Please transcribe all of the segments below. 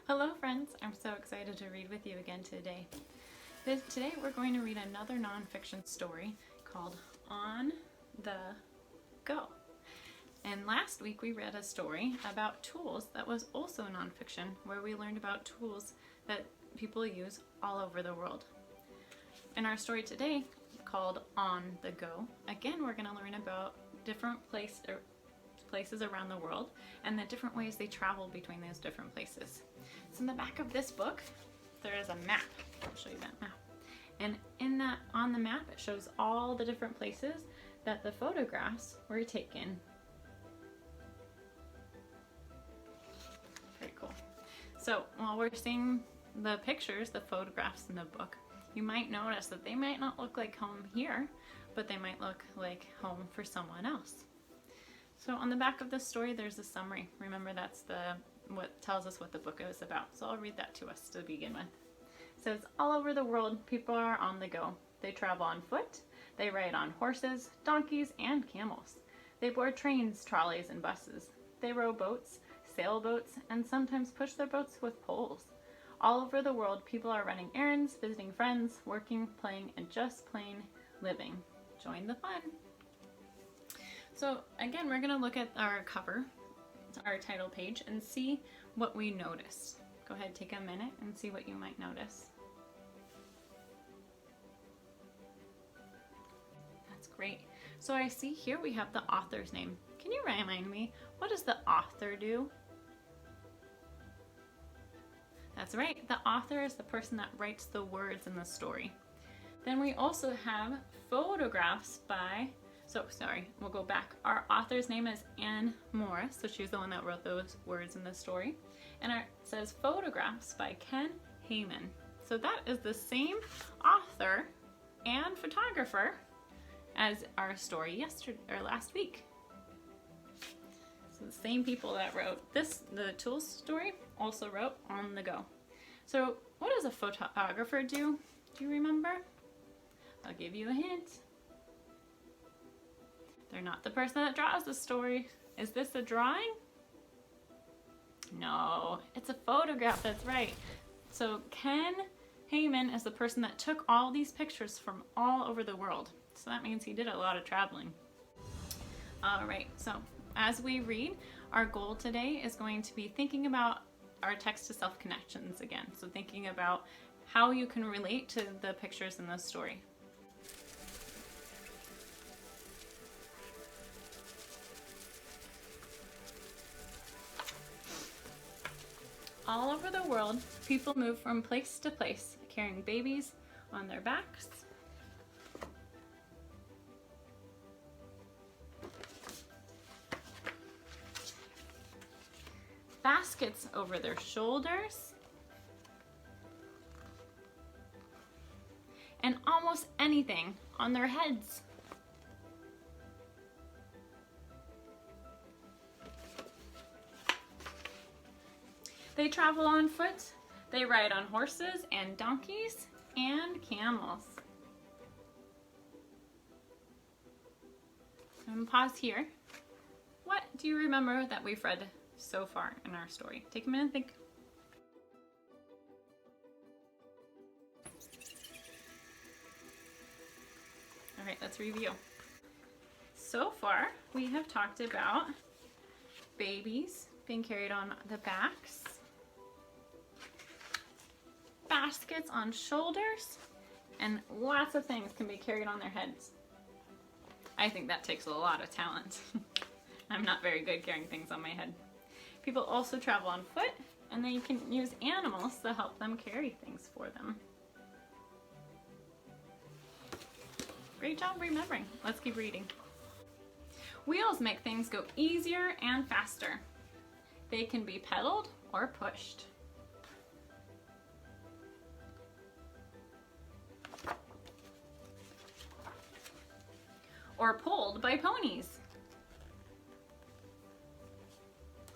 Hello friends, I'm so excited to read with you again today. Today we're going to read another nonfiction story called On the Go. And last week we read a story about tools that was also nonfiction, where we learned about tools that people use all over the world. In our story today, called On the Go, again we're going to learn about different places around the world and the different ways they travel between those different places. So in the back of this book, there is a map. I'll show you that map. And on the map, it shows all the different places that the photographs were taken. Very cool. So while we're seeing the pictures, the photographs in the book, you might notice that they might not look like home here, but they might look like home for someone else. So on the back of this story, there's a summary. Remember, that's what tells us what the book is about. So I'll read that to us to begin with. It says, all over the world, people are on the go. They travel on foot, they ride on horses, donkeys, and camels. They board trains, trolleys, and buses. They row boats, sailboats, and sometimes push their boats with poles. All over the world, people are running errands, visiting friends, working, playing, and just plain living. Join the fun. So again, we're going to look at our cover, our title page, and see what we notice. Go ahead, take a minute and see what you might notice. That's great. So I see here we have the author's name. Can you remind me, what does the author do? That's right, the author is the person that writes the words in the story. Then we also have photographs by, we'll go back. Our author's name is Anne Morris, so she's the one that wrote those words in the story. And it says photographs by Ken Heyman. So that is the same author and photographer as our story last week. So the same people that wrote the tools story, also wrote On the Go. So what does a photographer do? Do you remember? I'll give you a hint. They're not the person that draws the story. Is this a drawing? No, it's a photograph, that's right. So Ken Heyman is the person that took all these pictures from all over the world. So that means he did a lot of traveling. All right, so as we read, our goal today is going to be thinking about our text-to-self connections again. So thinking about how you can relate to the pictures in the story. All over the world, people move from place to place, carrying babies on their backs, baskets over their shoulders, and almost anything on their heads. They travel on foot, they ride on horses and donkeys and camels. And pause here. What do you remember that we've read so far in our story? Take a minute and think. All right, let's review. So far, we have talked about babies being carried on the backs, baskets on shoulders, and lots of things can be carried on their heads. I think that takes a lot of talent. I'm not very good carrying things on my head. People also travel on foot, and they can use animals to help them carry things for them. Great job remembering. Let's keep reading. Wheels make things go easier and faster. They can be pedaled or pushed. Or pulled by ponies.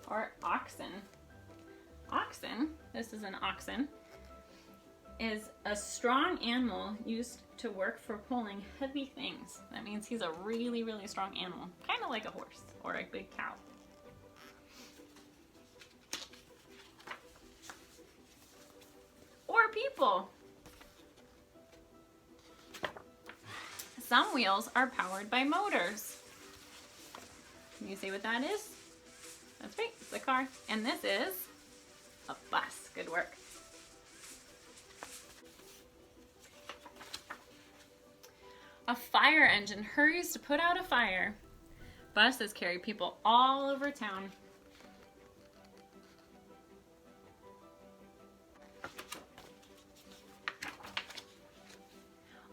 Or oxen. Oxen, this is an oxen, is a strong animal used to work for pulling heavy things. That means he's a really, really strong animal, kind of like a horse or a big cow. people. Some wheels are powered by motors. Can you see what that is? That's right, it's a car. And this is a bus. Good work. A fire engine hurries to put out a fire. Buses carry people all over town.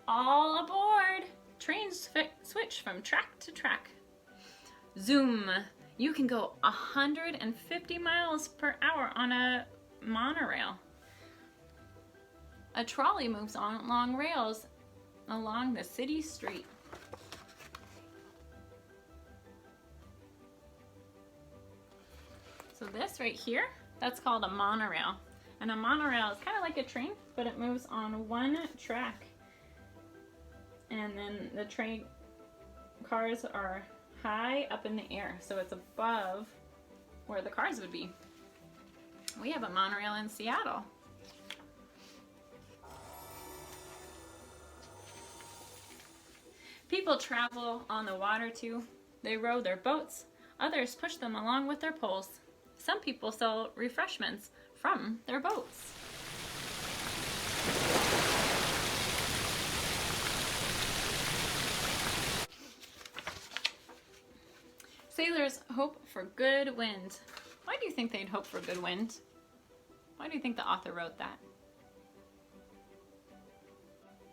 All aboard! Trains switch from track to track. Zoom! You can go 150 miles per hour on a monorail. A trolley moves on long rails along the city street. So this right here, that's called a monorail. And a monorail is kind of like a train, but it moves on one track. And then the train cars are high up in the air, so it's above where the cars would be. We have a monorail in Seattle. People travel on the water too. They row their boats. Others push them along with their poles. Some people sell refreshments from their boats. Sailors hope for good wind. Why do you think they'd hope for good wind? Why do you think the author wrote that?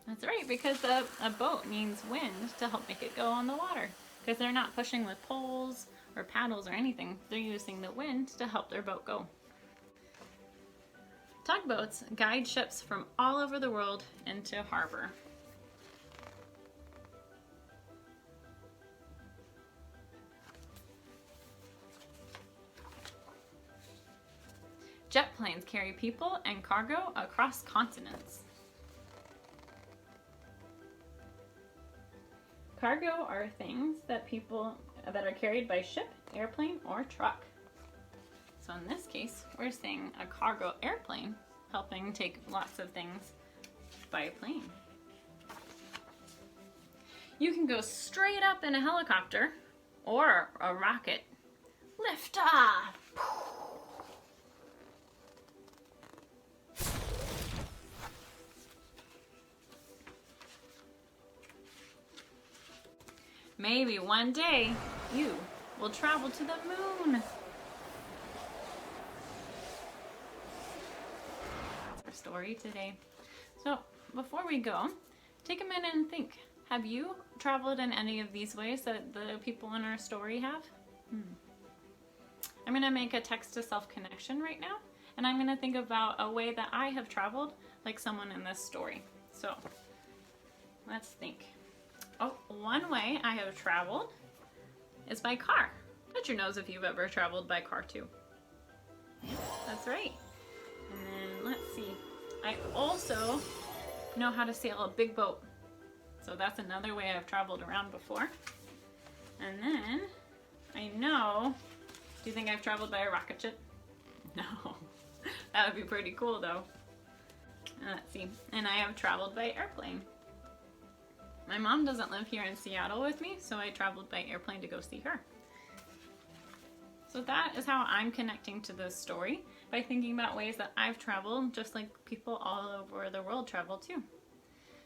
That's right, because a boat needs wind to help make it go on the water. Because they're not pushing with poles or paddles or anything. They're using the wind to help their boat go. Tugboats guide ships from all over the world into harbor. Jet planes carry people and cargo across continents. Cargo are things that are carried by ship, airplane, or truck. So in this case, we're seeing a cargo airplane helping take lots of things by plane. You can go straight up in a helicopter or a rocket. Lift off! Maybe one day you will travel to the moon. That's our story today. So before we go, take a minute and think. Have you traveled in any of these ways that the people in our story have? I'm going to make a text to self connection right now, and I'm going to think about a way that I have traveled like someone in this story. So let's think. Oh, one way I have traveled is by car. Touch your nose if you've ever traveled by car too. That's right. And then let's see. I also know how to sail a big boat. So that's another way I've traveled around before. And then I know, do you think I've traveled by a rocket ship? No. That would be pretty cool though. Let's see. And I have traveled by airplane. My mom doesn't live here in Seattle with me, so I traveled by airplane to go see her. So that is how I'm connecting to this story, by thinking about ways that I've traveled, just like people all over the world travel too.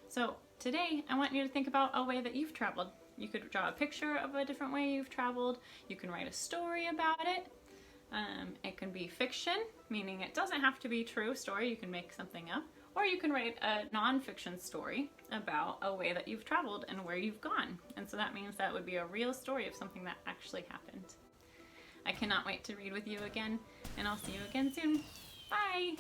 So today, I want you to think about a way that you've traveled. You could draw a picture of a different way you've traveled. You can write a story about it. It can be fiction, meaning it doesn't have to be a true story. You can make something up. Or you can write a nonfiction story about a way that you've traveled and where you've gone. And so that means that would be a real story of something that actually happened. I cannot wait to read with you again, and I'll see you again soon. Bye!